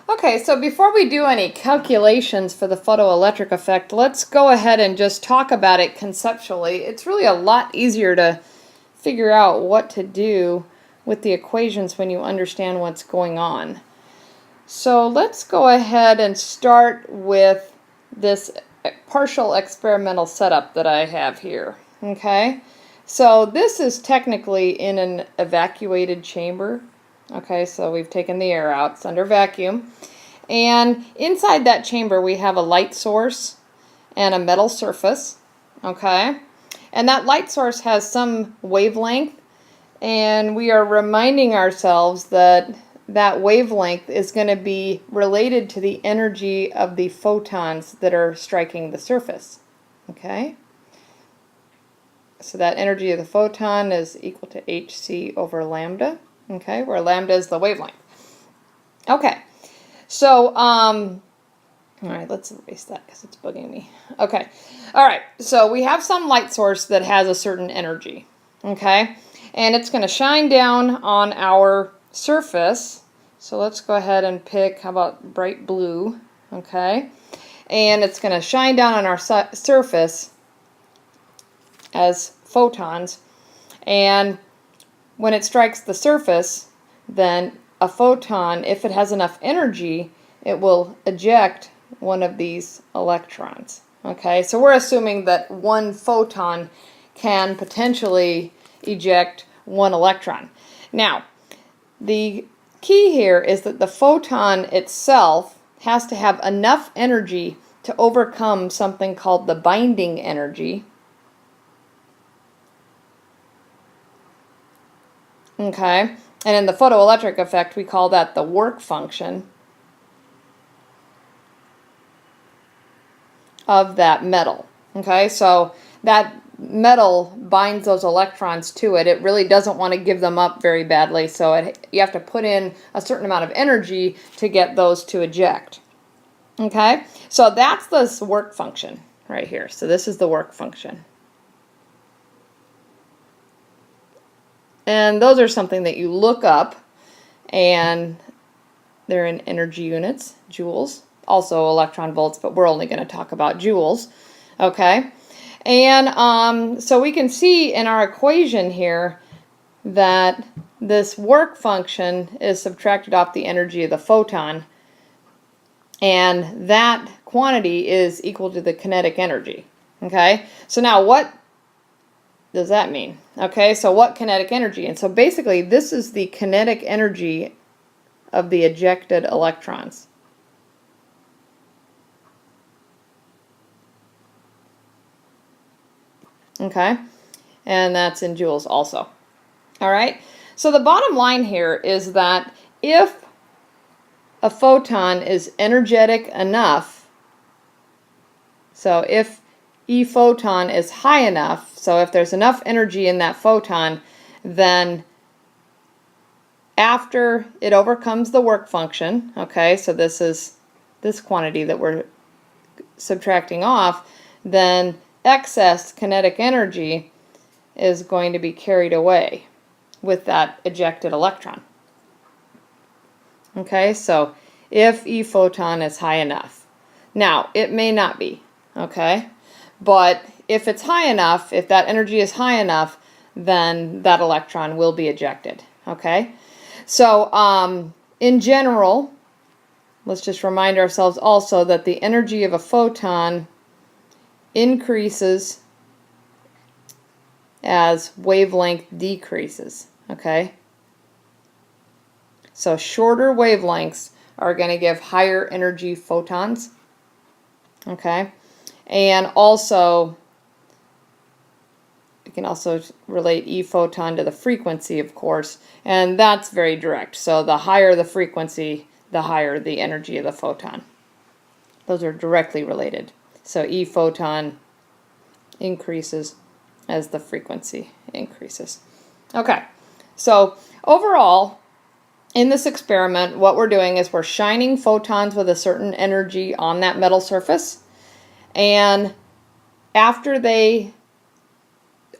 Okay, so before we do any calculations for the photoelectric effect, let's go ahead and just talk about it conceptually. It's really a lot easier to figure out what to do with the equations when you understand what's going on. So let's go ahead and start with this partial experimental setup that I have here. Okay, so this is technically in an evacuated chamber. Okay, so we've taken the air out, it's under vacuum. And inside that chamber we have a light source and a metal surface. Okay, and that light source has some wavelength, and we are reminding ourselves that that wavelength is going to be related to the energy of the photons that are striking the surface. Okay, so that energy of the photon is equal to hc over lambda. Okay, where lambda is the wavelength. Okay, so, all right, let's erase that because it's bugging me. Okay, all right, so we have some light source that has a certain energy, okay, and it's going to shine down on our surface. So let's go ahead and pick, how about bright blue, okay, and it's going to shine down on our surface as photons, and when it strikes the surface, then a photon, if it has enough energy, it will eject one of these electrons. Okay, so we're assuming that one photon can potentially eject one electron. Now, the key here is that the photon itself has to have enough energy to overcome something called the binding energy. Okay, and in the photoelectric effect we call that the work function of that metal. Okay, so that metal binds those electrons to it. It really doesn't want to give them up very badly, so you have to put in a certain amount of energy to get those to eject. Okay, so that's this work function right here. So this is the work function. And those are something that you look up, and they're in energy units, joules, also electron volts, but we're only going to talk about joules. Okay, and so we can see in our equation here that this work function is subtracted off the energy of the photon, and that quantity is equal to the kinetic energy. Okay, so now what does that mean? Okay, so what kinetic energy? And so basically this is the kinetic energy of the ejected electrons. Okay, and that's in joules also. All right, so the bottom line here is that if a photon is energetic enough, so if E photon is high enough, so if there's enough energy in that photon, then after it overcomes the work function, okay, so this is this quantity that we're subtracting off, then excess kinetic energy is going to be carried away with that ejected electron. Okay, so if E photon is high enough. Now, it may not be, okay? But if it's high enough, if that energy is high enough, then that electron will be ejected. Okay? So in general, let's just remind ourselves also that the energy of a photon increases as wavelength decreases. Okay? So shorter wavelengths are going to give higher energy photons. Okay? And also, we can also relate E photon to the frequency, of course, and that's very direct. So the higher the frequency, the higher the energy of the photon. Those are directly related. So E photon increases as the frequency increases. Okay, so overall, in this experiment, what we're doing is we're shining photons with a certain energy on that metal surface. And after they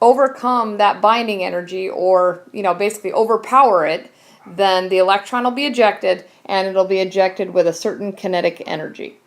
overcome that binding energy, or basically overpower it, then the electron will be ejected, and it'll be ejected with a certain kinetic energy.